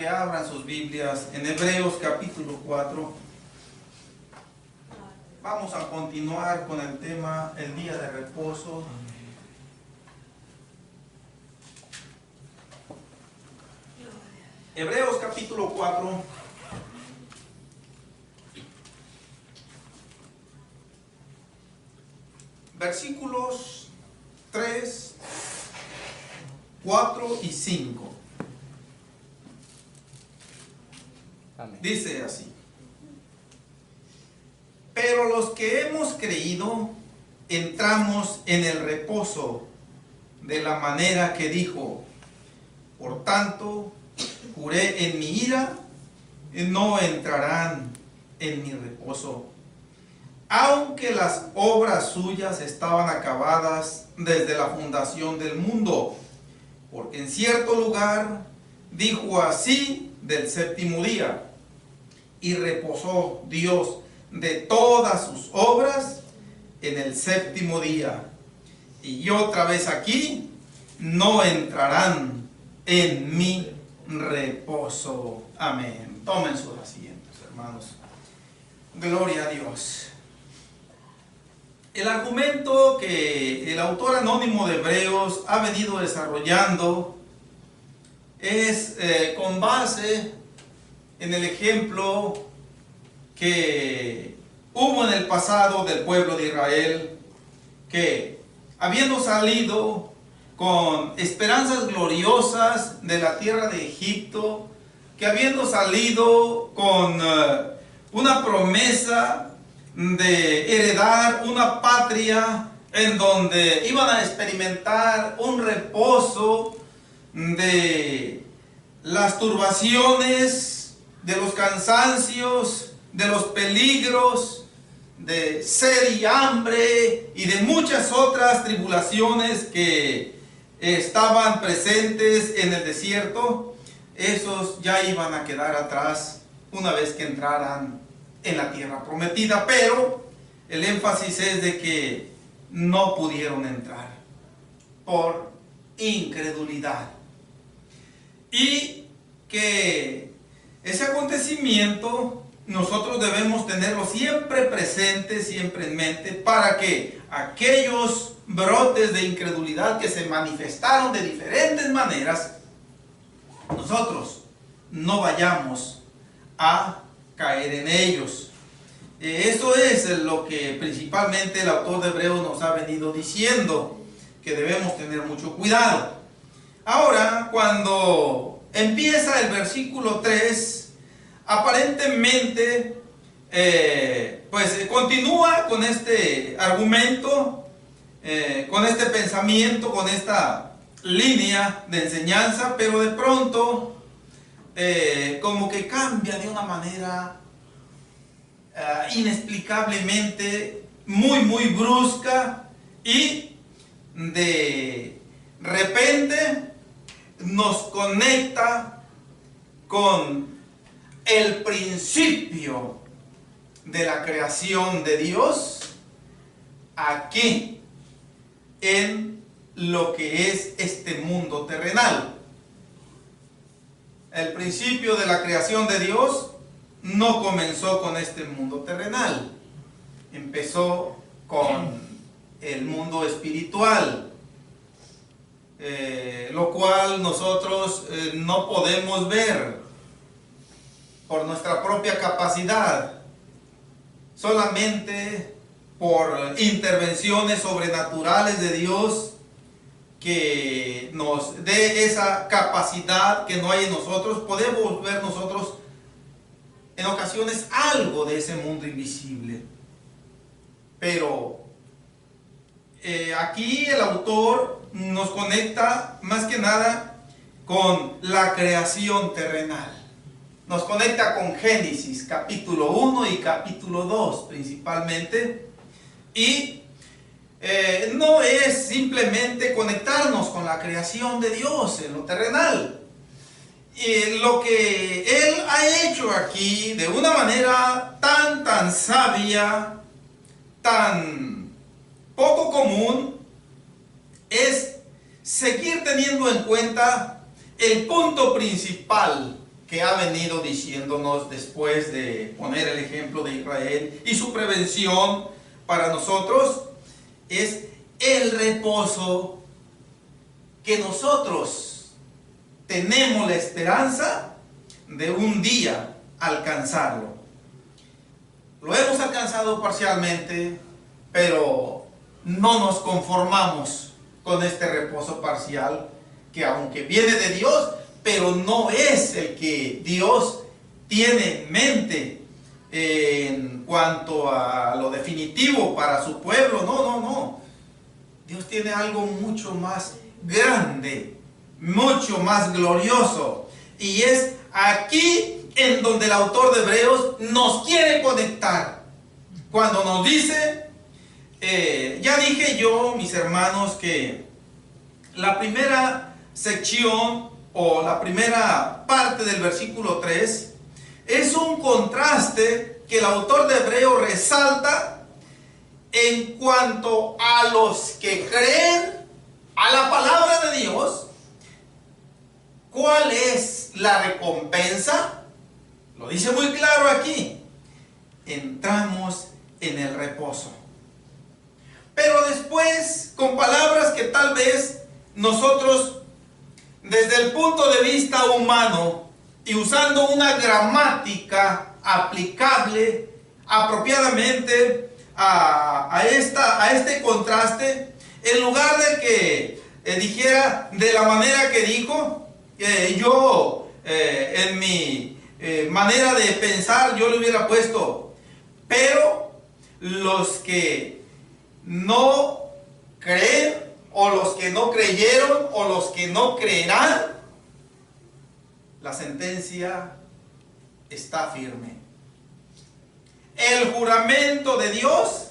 Que abran sus Biblias en Hebreos capítulo 4. Vamos a continuar con el tema el día de reposo. Hebreos capítulo 4. Versículos 3, 4 y 5. Dice así: pero los que hemos creído entramos en el reposo de la manera que dijo: por tanto, juré en mi ira, no entrarán en mi reposo, aunque las obras suyas estaban acabadas desde la fundación del mundo, porque en cierto lugar dijo así del séptimo día: y reposó Dios de todas sus obras en el séptimo día. Y otra vez aquí: no entrarán en mi reposo. Amén. Tomen sus asientos, hermanos. Gloria a Dios. El argumento que el autor anónimo de Hebreos ha venido desarrollando es con base en el ejemplo que hubo en el pasado del pueblo de Israel, que habiendo salido con esperanzas gloriosas de la tierra de Egipto, que habiendo salido con una promesa de heredar una patria en donde iban a experimentar un reposo de las turbaciones, de los cansancios, de los peligros, de sed y hambre y de muchas otras tribulaciones que estaban presentes en el desierto. Esos ya iban a quedar atrás una vez que entraran en la tierra prometida, pero el énfasis es de que no pudieron entrar por incredulidad, y que ese acontecimiento nosotros debemos tenerlo siempre presente, siempre en mente, para que aquellos brotes de incredulidad que se manifestaron de diferentes maneras, nosotros no vayamos a caer en ellos. Eso es lo que principalmente el autor de Hebreos nos ha venido diciendo, que debemos tener mucho cuidado. Ahora, cuando empieza el versículo 3, aparentemente pues continúa con este argumento, con este pensamiento, con esta línea de enseñanza, pero de pronto como que cambia de una manera inexplicablemente muy brusca, y de repente nos conecta con el principio de la creación de Dios aquí en lo que es este mundo terrenal. El principio de la creación de Dios no comenzó con este mundo terrenal, empezó con el mundo espiritual, lo cual nosotros no podemos ver por nuestra propia capacidad, solamente por intervenciones sobrenaturales de Dios que nos dé esa capacidad que no hay en nosotros. Podemos ver nosotros en ocasiones algo de ese mundo invisible, pero aquí el autor nos conecta más que nada con la creación terrenal. Nos conecta con Génesis capítulo 1 y capítulo 2 principalmente, y no es simplemente conectarnos con la creación de Dios en lo terrenal. Y lo que Él ha hecho aquí de una manera tan sabia, tan poco común, es seguir teniendo en cuenta el punto principal que ha venido diciéndonos después de poner el ejemplo de Israel y su prevención para nosotros, es el reposo que nosotros tenemos la esperanza de un día alcanzarlo. Lo hemos alcanzado parcialmente, pero no nos conformamos con este reposo parcial, que aunque viene de Dios, pero no es el que Dios tiene en mente en cuanto a lo definitivo para su pueblo. No. Dios tiene algo mucho más grande, mucho más glorioso. Y es aquí en donde el autor de Hebreos nos quiere conectar. Cuando nos dice, ya dije yo, mis hermanos, que la primera sección o la primera parte del versículo 3 es un contraste que el autor de Hebreos resalta en cuanto a los que creen a la palabra de Dios. ¿Cuál es la recompensa? Lo dice muy claro aquí. Entramos en el reposo. Pero después, con palabras que tal vez nosotros, desde el punto de vista humano y usando una gramática aplicable apropiadamente a este contraste, en lugar de que dijera de la manera que dijo, yo en mi manera de pensar yo le hubiera puesto, pero los que no creen, o los que no creyeron, o los que no creerán, la sentencia está firme. El juramento de Dios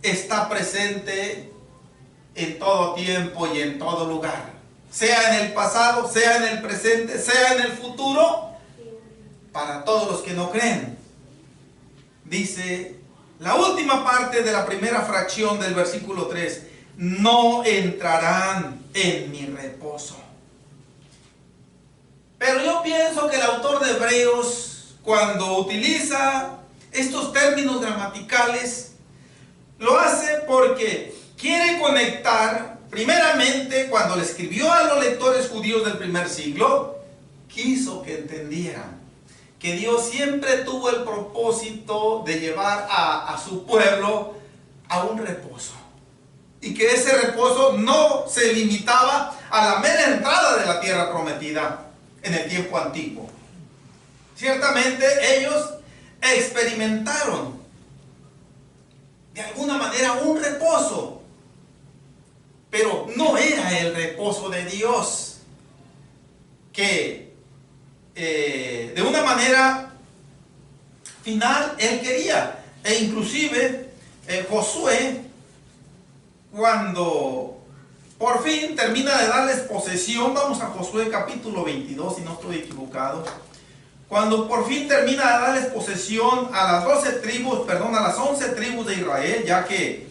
está presente en todo tiempo y en todo lugar, sea en el pasado, sea en el presente, sea en el futuro, para todos los que no creen. Dice la última parte de la primera fracción del versículo 3: no entrarán en mi reposo. Pero yo pienso que el autor de Hebreos, cuando utiliza estos términos gramaticales, lo hace porque quiere conectar, primeramente, cuando le escribió a los lectores judíos del primer siglo, quiso que entendieran que Dios siempre tuvo el propósito de llevar a su pueblo a un reposo. Y que ese reposo no se limitaba a la mera entrada de la tierra prometida en el tiempo antiguo. Ciertamente ellos experimentaron de alguna manera un reposo, pero no era el reposo de Dios, que de una manera final Él quería. E inclusive Josué, cuando por fin termina de darles posesión, vamos a Josué capítulo 22, si no estoy equivocado, cuando por fin termina de darles posesión a las 11 tribus de Israel, ya que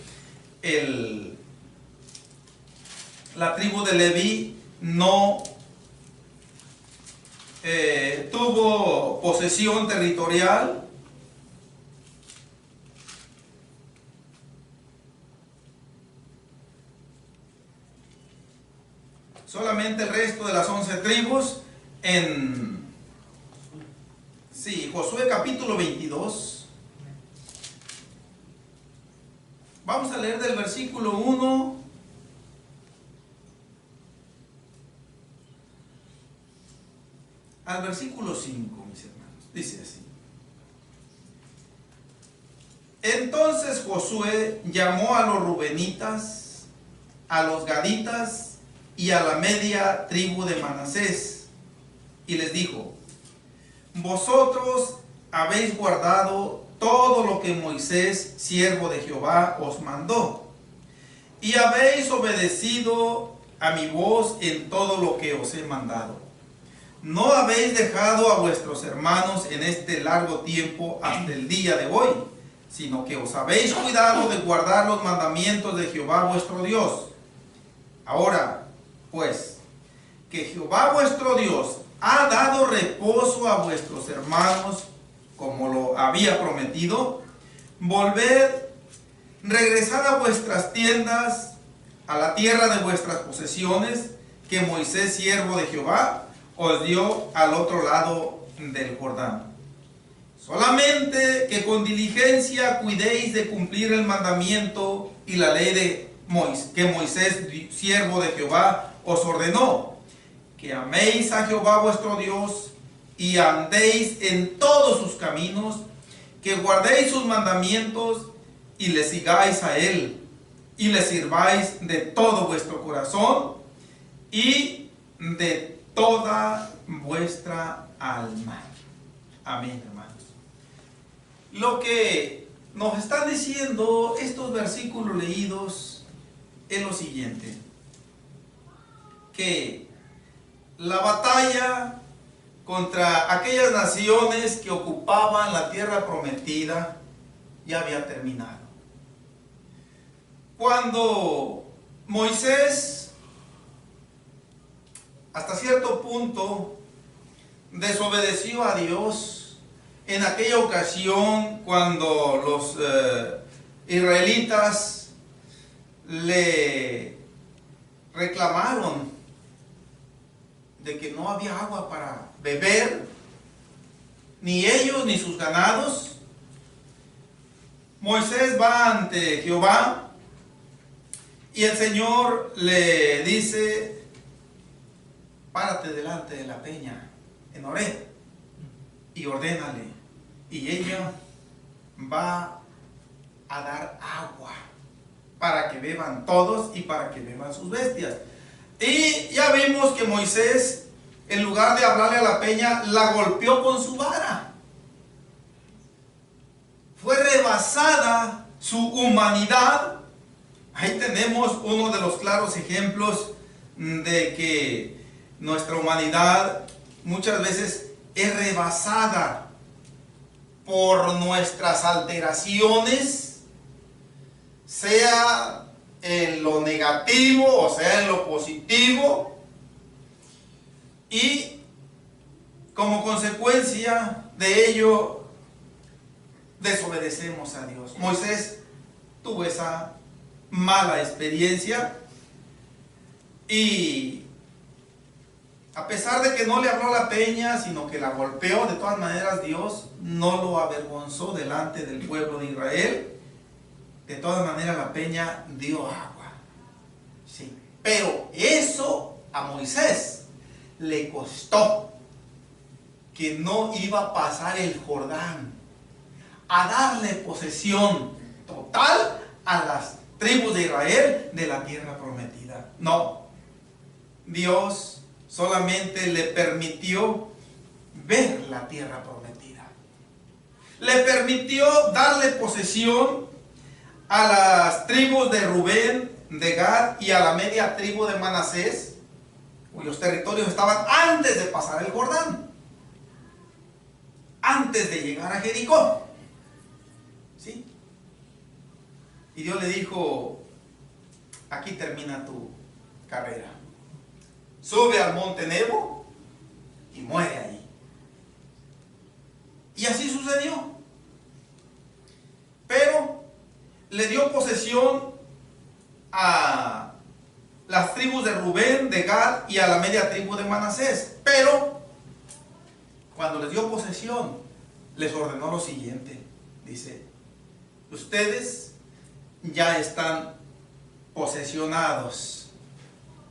la tribu de Leví no tuvo posesión territorial. Solamente el resto de las 11 tribus en Josué capítulo 22. Vamos a leer del versículo 1 al versículo 5, mis hermanos. Dice así: entonces Josué llamó a los rubenitas, a los gaditas y a la media tribu de Manasés, y les dijo: vosotros habéis guardado todo lo que Moisés, siervo de Jehová, os mandó, y habéis obedecido a mi voz en todo lo que os he mandado. No habéis dejado a vuestros hermanos en este largo tiempo hasta el día de hoy, sino que os habéis cuidado de guardar los mandamientos de Jehová vuestro Dios. Ahora, pues, que Jehová vuestro Dios ha dado reposo a vuestros hermanos, como lo había prometido. Volved, regresad a vuestras tiendas, a la tierra de vuestras posesiones, que Moisés, siervo de Jehová, os dio al otro lado del Jordán. Solamente que con diligencia cuidéis de cumplir el mandamiento y la ley que Moisés, siervo de Jehová, os ordenó, que améis a Jehová vuestro Dios y andéis en todos sus caminos, que guardéis sus mandamientos y le sigáis a él, y le sirváis de todo vuestro corazón y de toda vuestra alma. Amén, hermanos. Lo que nos están diciendo estos versículos leídos es lo siguiente: que la batalla contra aquellas naciones que ocupaban la tierra prometida ya había terminado. Cuando Moisés, hasta cierto punto, desobedeció a Dios en aquella ocasión cuando los israelitas le reclamaron de que no había agua para beber, ni ellos ni sus ganados, Moisés va ante Jehová y el Señor le dice: párate delante de la peña en Horeb y ordénale, y ella va a dar agua para que beban todos y para que beban sus bestias. Y ya vimos que Moisés, en lugar de hablarle a la peña, la golpeó con su vara. Fue rebasada su humanidad. Ahí tenemos uno de los claros ejemplos de que nuestra humanidad muchas veces es rebasada por nuestras alteraciones, sea en lo negativo o sea en lo positivo, y como consecuencia de ello desobedecemos a Dios. Moisés tuvo esa mala experiencia y a pesar de que no le habló a la peña, sino que la golpeó, de todas maneras Dios no lo avergonzó delante del pueblo de Israel. De todas maneras la peña dio agua. Sí. Pero eso a Moisés le costó que no iba a pasar el Jordán a darle posesión total a las tribus de Israel de la tierra prometida. No. Dios solamente le permitió ver la tierra prometida. Le permitió darle posesión a las tribus de Rubén, de Gad y a la media tribu de Manasés, cuyos territorios estaban antes de pasar el Jordán, antes de llegar a Jericó. ¿Sí? Y Dios le dijo: aquí termina tu carrera. Sube al monte Nebo y muere ahí. Y así sucedió. Pero le dio posesión a las tribus de Rubén, de Gad y a la media tribu de Manasés. Pero cuando les dio posesión, les ordenó lo siguiente. Dice: ustedes ya están posesionados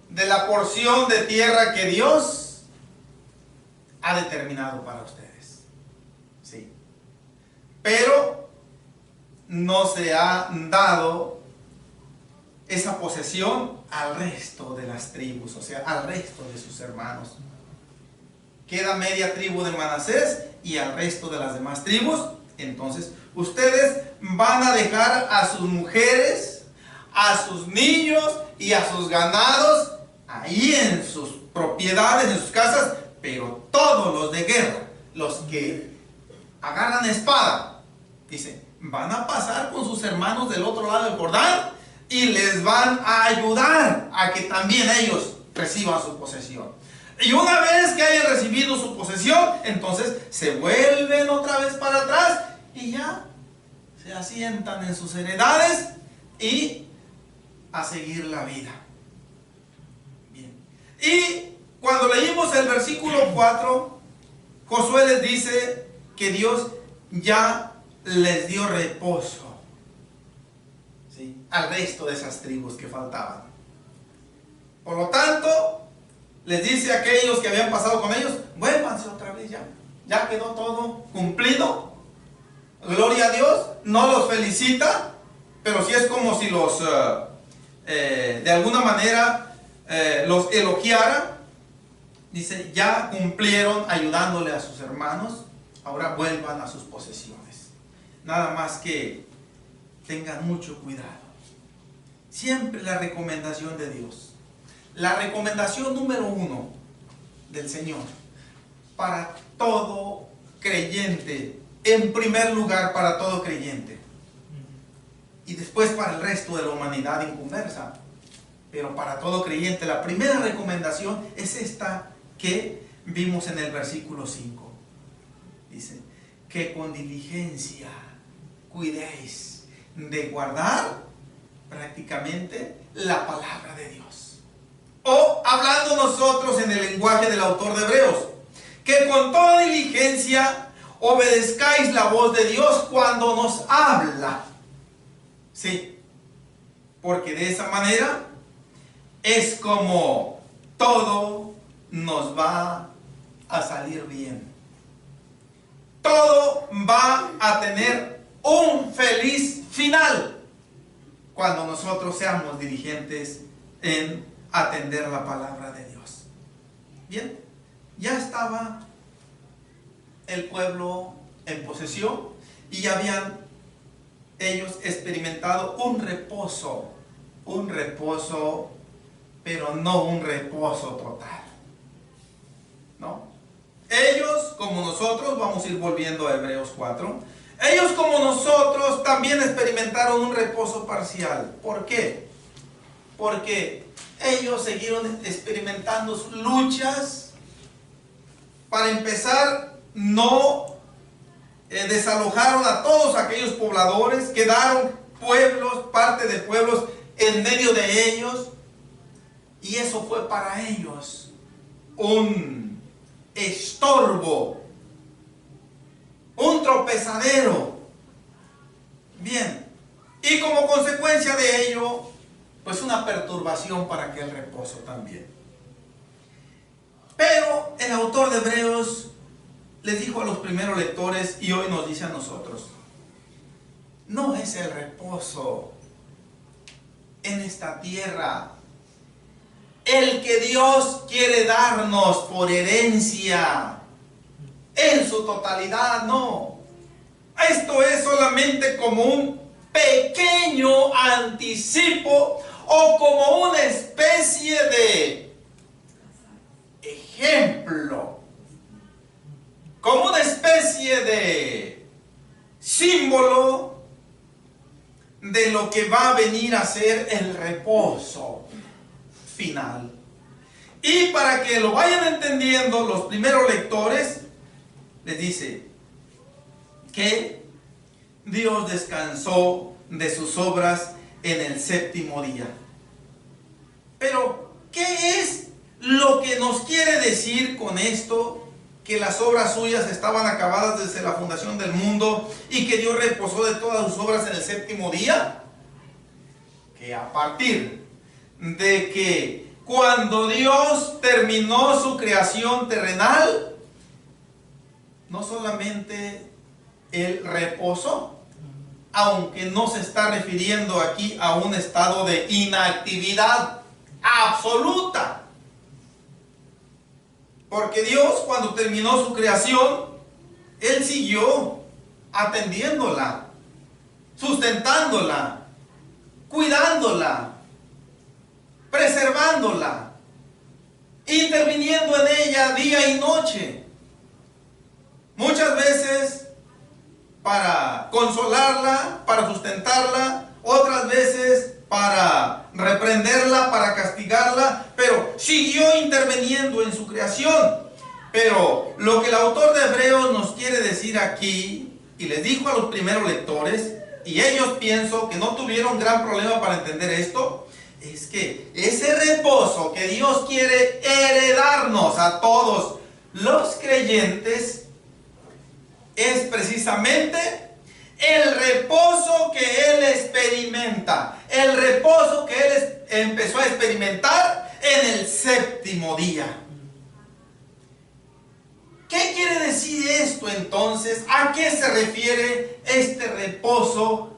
de la porción de tierra que Dios ha determinado para ustedes. Sí. Pero no se ha dado esa posesión al resto de las tribus, o sea, al resto de sus hermanos. Queda media tribu de Manasés y al resto de las demás tribus. Entonces, ustedes van a dejar a sus mujeres, a sus niños y a sus ganados ahí en sus propiedades, en sus casas, pero todos los de guerra, los que agarran espada, dice, van a pasar con sus hermanos del otro lado del Jordán y les van a ayudar a que también ellos reciban su posesión. Y una vez que hayan recibido su posesión, entonces se vuelven otra vez para atrás y ya se asientan en sus heredades y a seguir la vida. Bien. Y cuando leímos el versículo 4, Josué les dice que Dios ya les dio reposo, ¿sí?, al resto de esas tribus que faltaban. Por lo tanto, les dice a aquellos que habían pasado con ellos: vuélvanse otra vez ya. Ya quedó todo cumplido. Gloria a Dios. No los felicita, pero sí es como si los de alguna manera los elogiara. Dice: ya cumplieron ayudándole a sus hermanos, ahora vuelvan a sus posesiones. Nada más que tengan mucho cuidado. Siempre la recomendación de Dios. La recomendación número 1 del Señor para todo creyente, en primer lugar para todo creyente, y después para el resto de la humanidad inconversa, pero para todo creyente, la primera recomendación es esta que vimos en el versículo 5. Dice: que con diligencia cuidéis de guardar prácticamente la palabra de Dios. O, hablando nosotros en el lenguaje del autor de Hebreos, que con toda diligencia obedezcáis la voz de Dios cuando nos habla. Sí, porque de esa manera es como todo nos va a salir bien. Todo va a tener un feliz final cuando nosotros seamos diligentes en atender la palabra de Dios. Bien, ya estaba el pueblo en posesión y ya habían ellos experimentado un reposo, pero no un reposo total, ¿no? Ellos, como nosotros, vamos a ir volviendo a Hebreos 4, ellos como nosotros también experimentaron un reposo parcial. ¿Por qué? Porque ellos siguieron experimentando luchas. Para empezar, no desalojaron a todos aquellos pobladores, quedaron pueblos, parte de pueblos en medio de ellos, y eso fue para ellos un estorbo, un tropezadero. Bien, y como consecuencia de ello, pues una perturbación para aquel reposo también. Pero el autor de Hebreos les dijo a los primeros lectores, y hoy nos dice a nosotros: no es el reposo en esta tierra el que Dios quiere darnos por herencia en su totalidad, no. Esto es solamente como un pequeño anticipo o como una especie de ejemplo, como una especie de símbolo de lo que va a venir a ser el reposo final. Y para que lo vayan entendiendo los primeros lectores, les dice que Dios descansó de sus obras en el séptimo día. Pero, ¿qué es lo que nos quiere decir con esto? Que las obras suyas estaban acabadas desde la fundación del mundo y que Dios reposó de todas sus obras en el séptimo día. Que a partir de que cuando Dios terminó su creación terrenal, no solamente Él reposó, aunque no se está refiriendo aquí a un estado de inactividad absoluta. Porque Dios, cuando terminó su creación, Él siguió atendiéndola, sustentándola, cuidándola, preservándola, interviniendo en ella día y noche. Muchas veces para consolarla, para sustentarla, otras veces para reprenderla, para castigarla, pero siguió interviniendo en su creación. Pero lo que el autor de Hebreos nos quiere decir aquí, y les dijo a los primeros lectores, y ellos pienso que no tuvieron gran problema para entender esto, es que ese reposo que Dios quiere heredarnos a todos los creyentes es precisamente el reposo que Él experimenta, el reposo que Él empezó a experimentar en el séptimo día. ¿Qué quiere decir esto entonces? ¿A qué se refiere este reposo?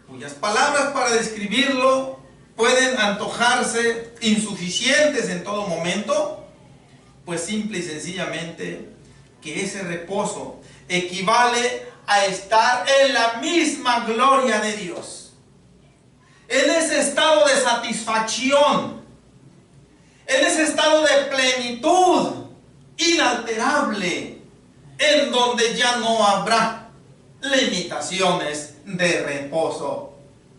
Cuyas palabras para describirlo pueden antojarse insuficientes en todo momento. Pues simple y sencillamente que ese reposo equivale a estar en la misma gloria de Dios. En ese estado de satisfacción, en ese estado de plenitud inalterable, en donde ya no habrá limitaciones de reposo,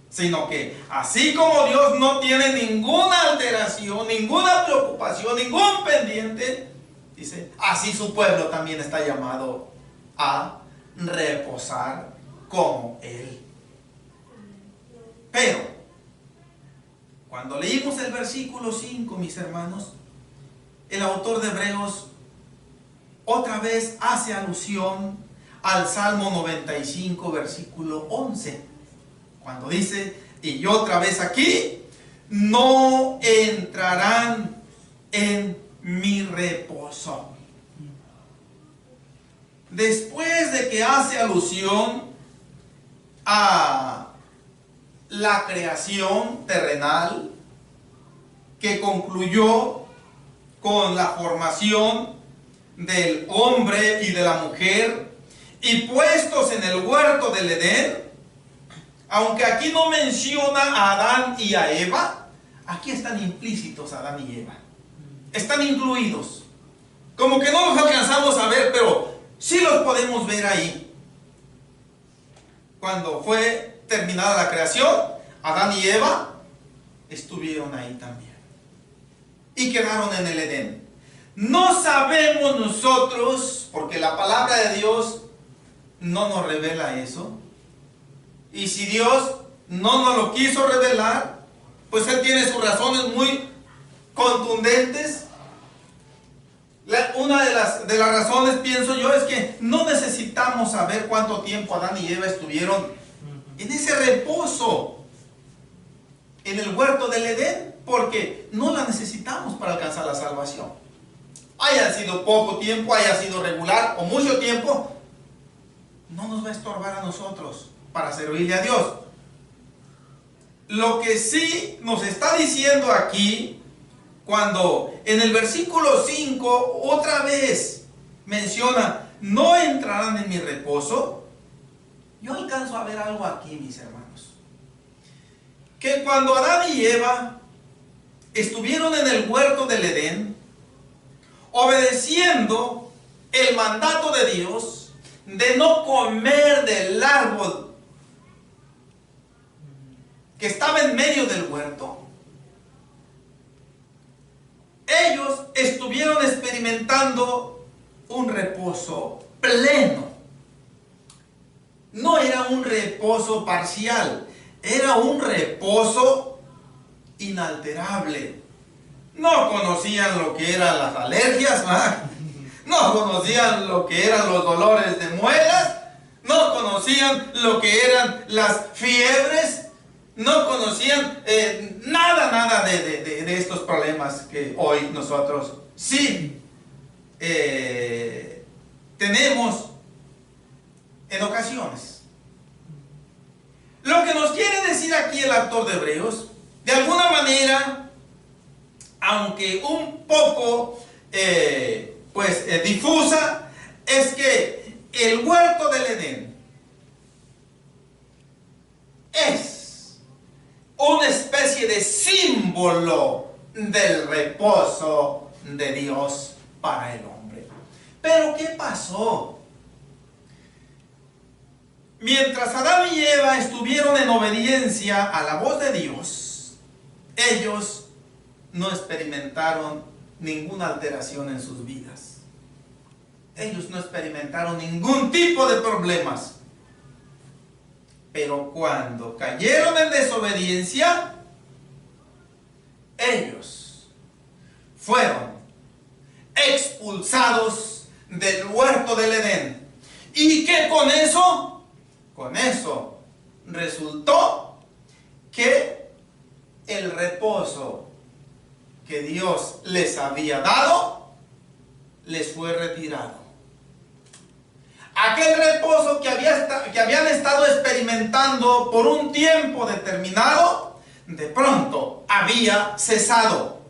sino que así como Dios no tiene ninguna alteración, ninguna preocupación, ningún pendiente, dice, así su pueblo también está llamado a reposar como Él. Pero cuando leímos el versículo 5, mis hermanos, el autor de Hebreos otra vez hace alusión al Salmo 95, versículo 11, cuando dice, y otra vez aquí, no entrarán en mi reposo. Después de que hace alusión a la creación terrenal que concluyó con la formación del hombre y de la mujer y puestos en el huerto del Edén, aunque aquí no menciona a Adán y a Eva, aquí están implícitos Adán y Eva, están incluidos, como que no los alcanzamos a ver, pero sí los podemos ver ahí. Cuando fue terminada la creación, Adán y Eva estuvieron ahí también y quedaron en el Edén. No sabemos nosotros, porque la palabra de Dios no nos revela eso, y si Dios no nos lo quiso revelar, pues Él tiene sus razones muy contundentes. Una de las razones, pienso yo, es que no necesitamos saber cuánto tiempo Adán y Eva estuvieron en ese reposo en el huerto del Edén, porque no la necesitamos para alcanzar la salvación. Haya sido poco tiempo, haya sido regular o mucho tiempo, no nos va a estorbar a nosotros para servirle a Dios. Lo que sí nos está diciendo aquí, cuando en el versículo 5 otra vez menciona, no entrarán en mi reposo, yo alcanzo a ver algo aquí, mis hermanos. Que cuando Adán y Eva estuvieron en el huerto del Edén, obedeciendo el mandato de Dios de no comer del árbol que estaba en medio del huerto, ellos estuvieron experimentando un reposo pleno. No era un reposo parcial, era un reposo inalterable. No conocían lo que eran las alergias, ¿verdad? No conocían lo que eran los dolores de muelas, no conocían lo que eran las fiebres, no conocían nada de estos problemas que hoy nosotros sí tenemos en ocasiones. Lo que nos quiere decir aquí el autor de Hebreos, de alguna manera, aunque un poco difusa, es que el huerto del Edén es una especie de símbolo del reposo de Dios para el hombre. Pero ¿qué pasó? Mientras Adán y Eva estuvieron en obediencia a la voz de Dios, ellos no experimentaron ninguna alteración en sus vidas. Ellos no experimentaron ningún tipo de problemas. Pero cuando cayeron en desobediencia, ellos fueron expulsados del huerto del Edén. ¿Y qué con eso? Con eso resultó que el reposo que Dios les había dado les fue retirado. Aquel reposo que habían estado experimentando por un tiempo determinado, de pronto había cesado.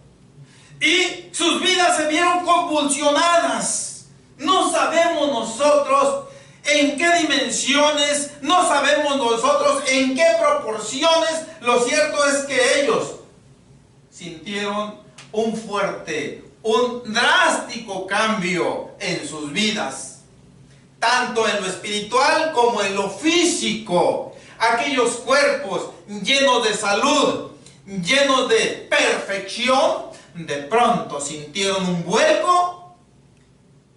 Y sus vidas se vieron convulsionadas. No sabemos nosotros en qué dimensiones, no sabemos nosotros en qué proporciones. Lo cierto es que ellos sintieron un fuerte, un drástico cambio en sus vidas, tanto en lo espiritual como en lo físico. Aquellos cuerpos llenos de salud, llenos de perfección, de pronto sintieron un vuelco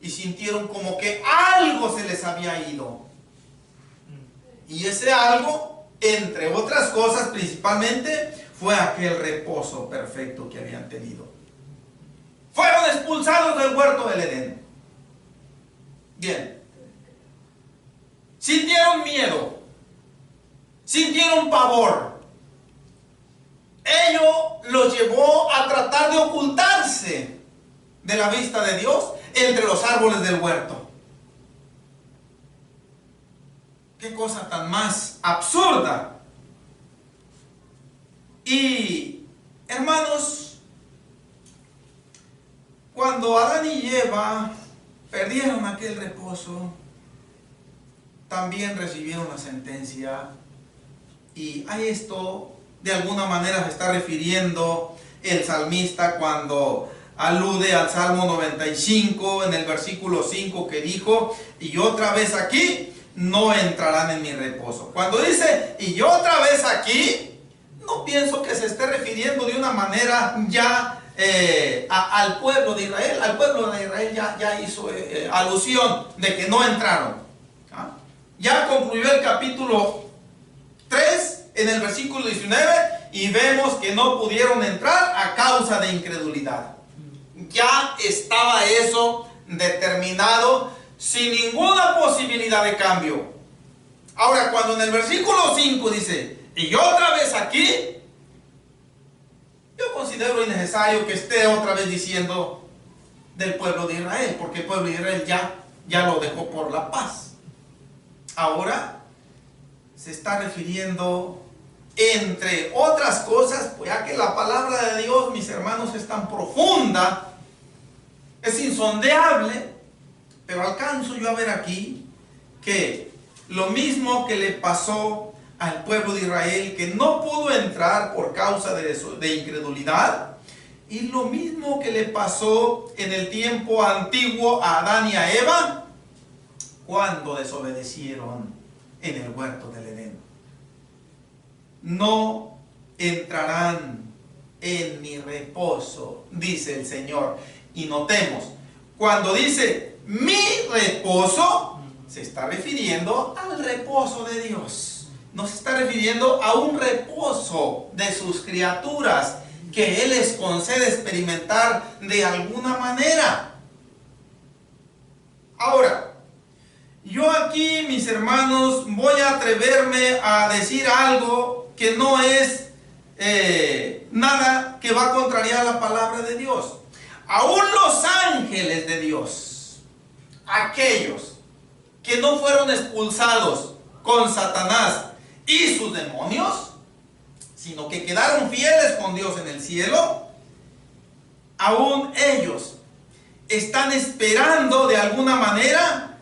y sintieron como que algo se les había ido. Y ese algo, entre otras cosas principalmente, fue aquel reposo perfecto que habían tenido. Fueron expulsados del huerto del Edén. Bien. Sintieron miedo. Sintieron pavor. Ello los llevó a tratar de ocultarse de la vista de Dios entre los árboles del huerto. Qué cosa tan más absurda. Y, hermanos, cuando Adán y Eva perdieron aquel reposo, también recibieron la sentencia. Y a esto de alguna manera se está refiriendo el salmista cuando alude al Salmo 95 en el versículo 5, que dijo: y otra vez aquí no entrarán en mi reposo. Cuando dice y otra vez aquí, no pienso que se esté refiriendo de una manera ya al pueblo de Israel. Al pueblo de Israel ya hizo alusión de que no entraron. ¿Ah? Ya concluyó el capítulo 3 en el versículo 19 y vemos que no pudieron entrar a causa de incredulidad. Ya estaba eso determinado sin ninguna posibilidad de cambio. Ahora, cuando en el versículo 5 dice y otra vez aquí, yo considero innecesario que esté otra vez diciendo del pueblo de Israel, porque el pueblo de Israel ya lo dejó por la paz. Ahora se está refiriendo, entre otras cosas, pues ya que la palabra de Dios, mis hermanos, es tan profunda, es insondeable, pero alcanzo yo a ver aquí que lo mismo que le pasó al pueblo de Israel, que no pudo entrar por causa de incredulidad, y lo mismo que le pasó en el tiempo antiguo a Adán y a Eva cuando desobedecieron en el huerto del Edén. No entrarán en mi reposo, dice el Señor. Y notemos, cuando dice mi reposo, se está refiriendo al reposo de Dios. No se está refiriendo a un reposo de sus criaturas que Él les concede experimentar de alguna manera. Ahora, yo aquí, mis hermanos, voy a atreverme a decir algo que no es nada que va a contrariar la palabra de Dios. Aún los ángeles de Dios, aquellos que no fueron expulsados con Satanás y sus demonios, sino que quedaron fieles con Dios en el cielo, aún ellos están esperando de alguna manera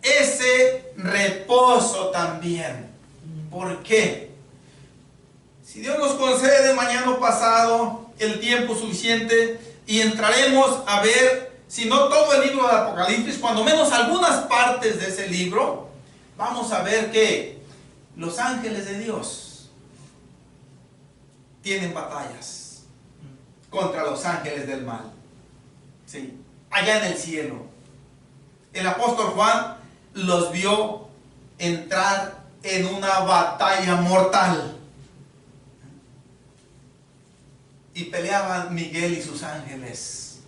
ese reposo también. ¿Por qué? Si Dios nos concede mañana pasado el tiempo suficiente y entraremos a ver, si no todo el libro de Apocalipsis, cuando menos algunas partes de ese libro, vamos a ver que los ángeles de Dios tienen batallas. contra los ángeles del mal. Sí, allá en el cielo. El apóstol Juan los vio entrar en una batalla mortal. Y peleaban Miguel y sus ángeles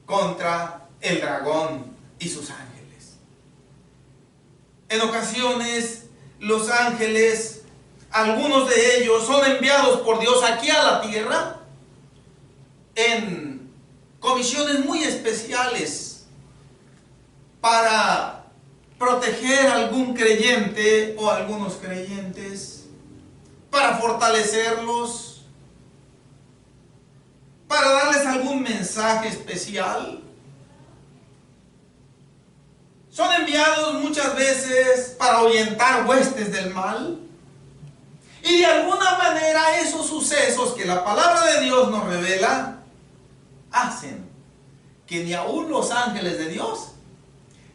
contra el dragón y sus ángeles. En ocasiones los ángeles, algunos de ellos son enviados por Dios aquí a la tierra en comisiones muy especiales para proteger a algún creyente o a algunos creyentes, para fortalecerlos, para darles algún mensaje especial. Son enviados muchas veces para ahuyentar huestes del mal. Y de alguna manera esos sucesos que la palabra de Dios nos revela hacen que ni aún los ángeles de Dios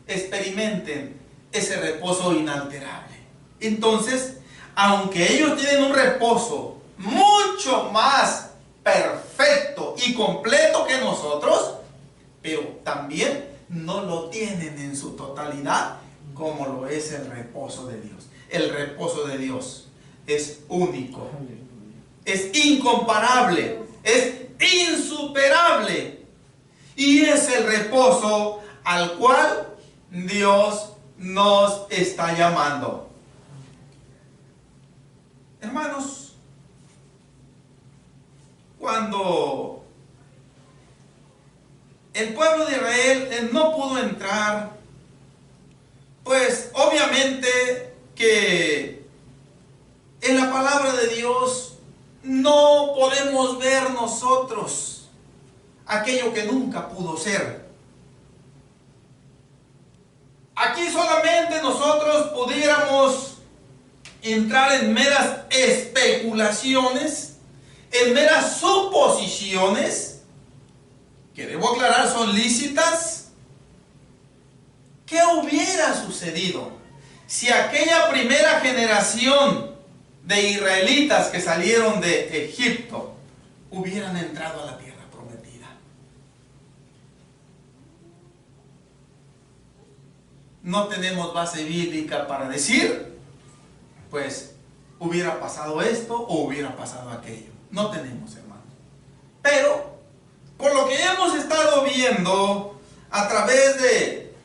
experimenten ese reposo inalterable. Entonces, aunque ellos tienen un reposo mucho más perfecto y completo que nosotros, pero también no lo tienen en su totalidad como lo es el reposo de Dios. El reposo de Dios es único, es incomparable, es insuperable, y es el reposo al cual Dios nos está llamando. Hermanos, cuando el pueblo de Israel no pudo entrar, pues obviamente que en la palabra de Dios no podemos ver nosotros aquello que nunca pudo ser. Aquí solamente nosotros pudiéramos entrar en meras especulaciones, en meras suposiciones, que debo aclarar son lícitas. ¿Qué hubiera sucedido si aquella primera generación de israelitas que salieron de Egipto hubieran entrado a la tierra prometida? No tenemos base bíblica para decir, pues, hubiera pasado esto o hubiera pasado aquello. No tenemos, hermanos. Pero, por lo que hemos estado viendo a través de,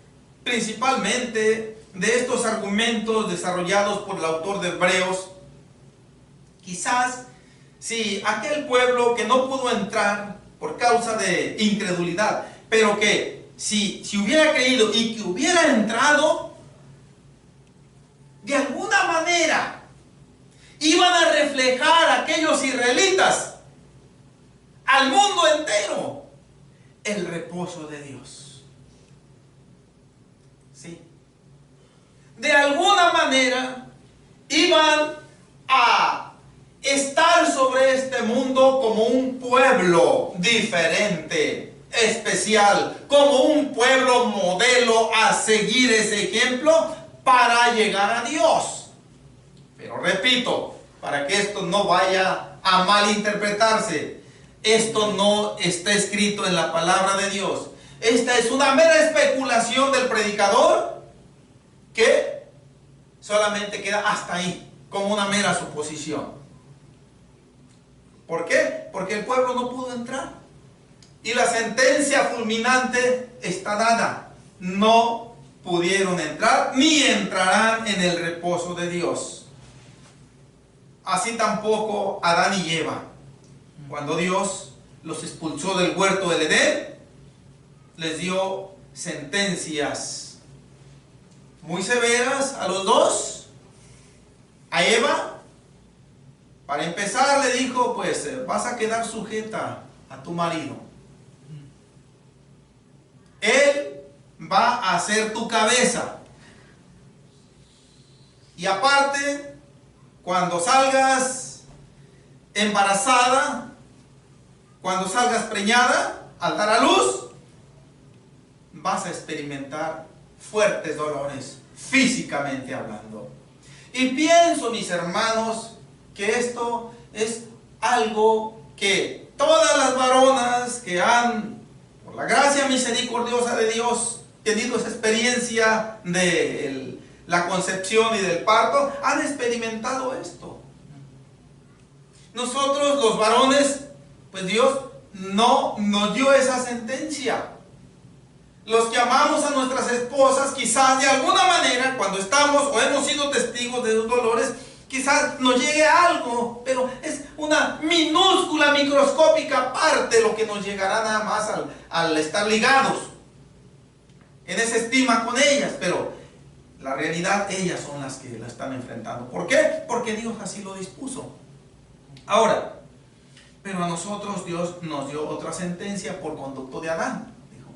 principalmente, de estos argumentos desarrollados por el autor de Hebreos, quizás si aquel pueblo que no pudo entrar por causa de incredulidad, pero que si hubiera creído y que hubiera entrado, de alguna manera iban a reflejar a aquellos israelitas, al mundo entero, el reposo de Dios. ¿Sí? De alguna manera iban a estar sobre este mundo como un pueblo diferente, especial, como un pueblo modelo a seguir ese ejemplo para llegar a Dios. Pero repito, para que esto no vaya a malinterpretarse, esto no está escrito en la palabra de Dios. Esta es una mera especulación del predicador que solamente queda hasta ahí, como una mera suposición. ¿Por qué? Porque el pueblo no pudo entrar. Y la sentencia fulminante está dada. No pudieron entrar, ni entrarán en el reposo de Dios. Así tampoco Adán y Eva. Cuando Dios los expulsó del huerto del Edén, les dio sentencias muy severas a los dos. A Eva, para empezar, le dijo, pues vas a quedar sujeta a tu marido. Él va a ser tu cabeza. Y aparte, cuando salgas embarazada, cuando salgas preñada, al dar a luz, vas a experimentar fuertes dolores, físicamente hablando. Y pienso, mis hermanos, que esto es algo que todas las varonas que han, por la gracia misericordiosa de Dios, tenido esa experiencia de la concepción y del parto, han experimentado esto. Nosotros los varones, pues Dios no nos dio esa sentencia. Los que amamos a nuestras esposas, quizás de alguna manera, cuando estamos o hemos sido testigos de sus dolores, quizás nos llegue algo, pero es una minúscula, microscópica parte de lo que nos llegará nada más al estar ligados en esa estima con ellas, pero la realidad, ellas son las que la están enfrentando. ¿Por qué? Porque Dios así lo dispuso. Ahora, pero a nosotros Dios nos dio otra sentencia por conducto de Adán. Dijo,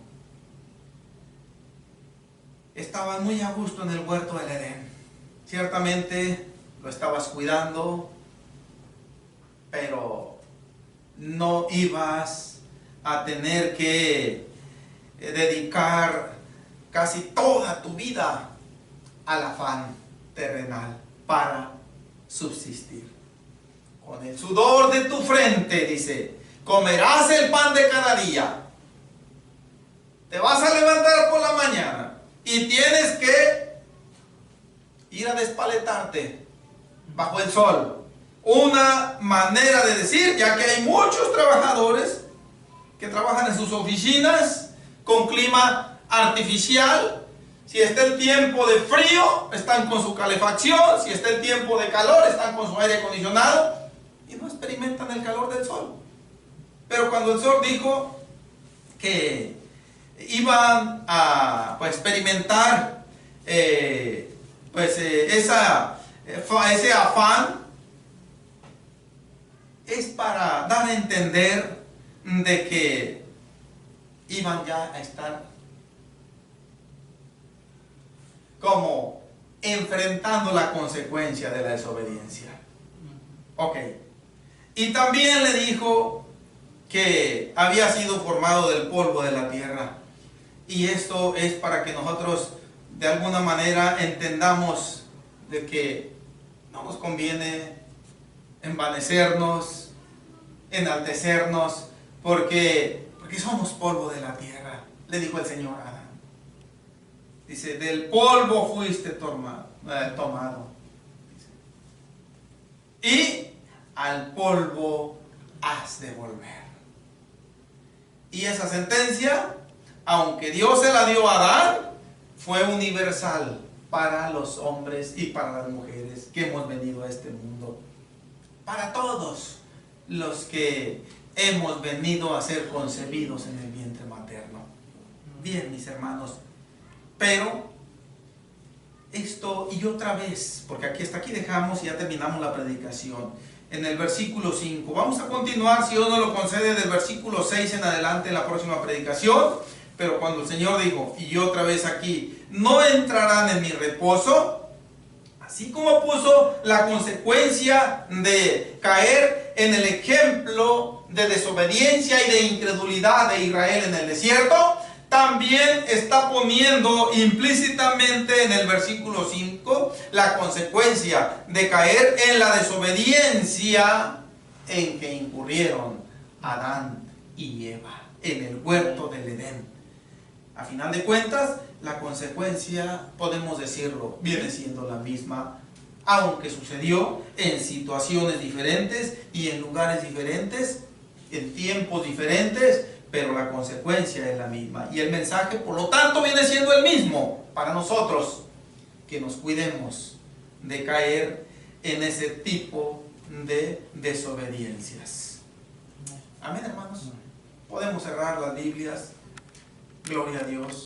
estaban muy a gusto en el huerto del Edén. Ciertamente lo estabas cuidando, pero no ibas a tener que dedicar casi toda tu vida al afán terrenal para subsistir. Con el sudor de tu frente, dice, comerás el pan de cada día. Te vas a levantar por la mañana y tienes que ir a despaletarte bajo el sol. Una manera de decir, ya que hay muchos trabajadores que trabajan en sus oficinas con clima artificial. Si está el tiempo de frío, están con su calefacción. Si está el tiempo de calor, están con su aire acondicionado y no experimentan el calor del sol. Pero cuando el sol dijo que iban a experimentar ese afán, es para dar a entender de que iban ya a estar como enfrentando la consecuencia de la desobediencia. Ok. Y también le dijo que había sido formado del polvo de la tierra. Y esto es para que nosotros de alguna manera entendamos de que no nos conviene envanecernos, enaltecernos, porque somos polvo de la tierra, le dijo el Señor a Adán. Dice, del polvo fuiste tomado. Y al polvo has de volver. Y esa sentencia, aunque Dios se la dio a Adán, fue universal para los hombres y para las mujeres que hemos venido a este mundo. Para todos los que hemos venido a ser concebidos en el vientre materno. Bien, mis hermanos, pero esto y otra vez, porque hasta aquí dejamos y ya terminamos la predicación. En el versículo 5, vamos a continuar, si Dios nos lo concede, del versículo 6 en adelante en la próxima predicación. Pero cuando el Señor dijo, y otra vez aquí, no entrarán en mi reposo, así como puso la consecuencia de caer en el ejemplo de desobediencia y de incredulidad de Israel en el desierto, también está poniendo implícitamente en el versículo 5 la consecuencia de caer en la desobediencia en que incurrieron Adán y Eva en el huerto del Edén. A final de cuentas, la consecuencia, podemos decirlo, viene siendo la misma, aunque sucedió en situaciones diferentes y en lugares diferentes, en tiempos diferentes, pero la consecuencia es la misma. Y el mensaje, por lo tanto, viene siendo el mismo para nosotros, que nos cuidemos de caer en ese tipo de desobediencias. Amén, hermanos. Podemos cerrar las Biblias. Gloria a Dios.